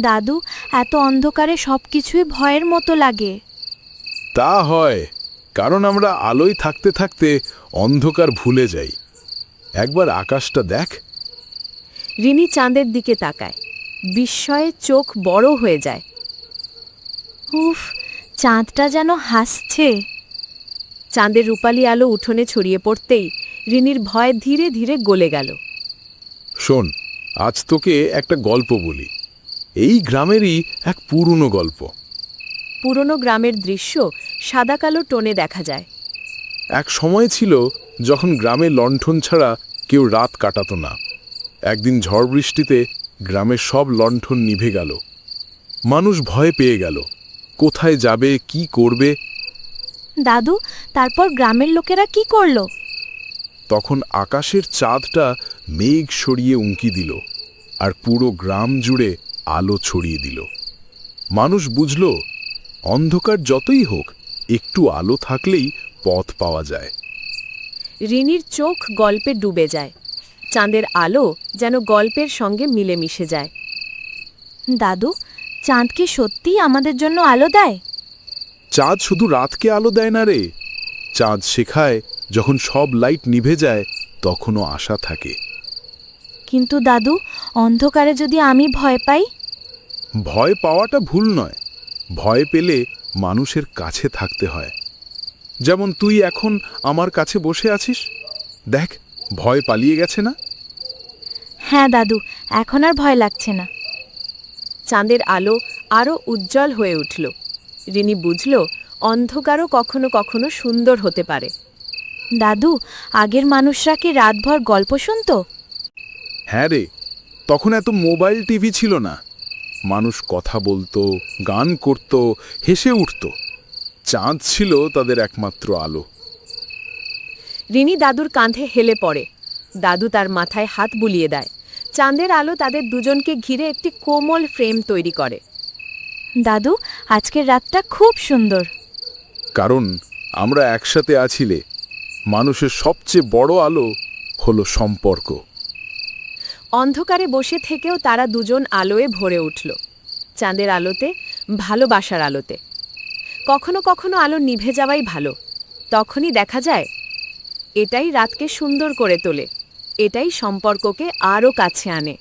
দাদু, এত অন্ধকারে সবকিছুই ভয়ের মতো লাগে। তা হয়, কারণ আমরা আলোয় থাকতে থাকতে অন্ধকার ভুলে যাই। একবার আকাশটা দেখ। রিনি চাঁদের দিকে তাকায়, বিস্ময়ে চোখ বড় হয়ে যায়। উফ, চাঁদটা যেন হাসছে। চাঁদের রূপালী আলো উঠোনে ছড়িয়ে পড়তেই রিনির ভয় ধীরে ধীরে গলে গেল। শোন, আজ তোকে একটা গল্প বলি। এই গ্রামেরই এক পুরনো গল্প। পুরনো গ্রামের দৃশ্য সাদা কালো টোনে দেখা যায়। এক সময় ছিল যখন গ্রামে লণ্ঠন ছাড়া কেউ রাত কাটাতো না। একদিন ঝড় বৃষ্টিতে গ্রামের সব লণ্ঠন নিভে গেল। মানুষ ভয় পেয়ে গেল, কোথায় যাবে, কি করবে। দাদু, তারপর গ্রামের লোকেরা কি করলো? তখন আকাশের চাঁদটা মেঘ সরিয়ে উঁকি দিল, আর পুরো গ্রাম জুড়ে আলো ছড়িয়ে দিল। মানুষ বুঝল, অন্ধকার যতই হোক, একটু আলো থাকলেই পথ পাওয়া যায়। রিনির চোখ গল্পে ডুবে যায়। চাঁদের আলো যেন গল্পের সঙ্গে মিলেমিশে যায়। দাদু, চাঁদ কি সত্যিই আমাদের জন্য আলো দেয়? চাঁদ শুধু রাতকে আলো দেয় না রে, চাঁদ শেখায় যখন সব লাইট নিভে যায় তখনও আশা থাকে। কিন্তু দাদু, অন্ধকারে যদি আমি ভয় পাই? ভয় পাওয়াটা ভুল নয়, ভয় পেলে মানুষের কাছে থাকতে হয়। যেমন তুই এখন আমার কাছে বসে আছিস, দেখ ভয় পালিয়ে গেছে না? হ্যাঁ দাদু, এখন আর ভয় লাগছে না। চাঁদের আলো আরও উজ্জ্বল হয়ে উঠল। রিনি বুঝল, অন্ধকারও কখনো কখনো সুন্দর হতে পারে। দাদু, আগের মানুষরা কি রাতভর গল্প শুনতো? হ্যাঁ রে, তখন এত মোবাইল টিভি ছিল না। মানুষ কথা বলতো, গান করত, হেসে উঠত। চাঁদ ছিল তাদের একমাত্র আলো। রিনি দাদুর কাঁধে হেলে পড়ে। দাদু তার মাথায় হাত বুলিয়ে দেয়। চাঁদের আলো তাদের দুজনকে ঘিরে একটি কোমল ফ্রেম তৈরি করে। দাদু, আজকের রাতটা খুব সুন্দর। কারণ আমরা একসাথে আছিলে। মানুষের সবচেয়ে বড় আলো হলো সম্পর্ক। অন্ধকারে বসে থেকেও তারা দুজন আলোয় ভরে উঠল। চাঁদের আলোতে, ভালোবাসার আলোতে। কখনো কখনো আলো নিভে যাওয়াই ভালো। তখনই দেখা যায়, এটাই রাতকে সুন্দর করে তোলে, এটাই সম্পর্ককে আরও কাছে আনে।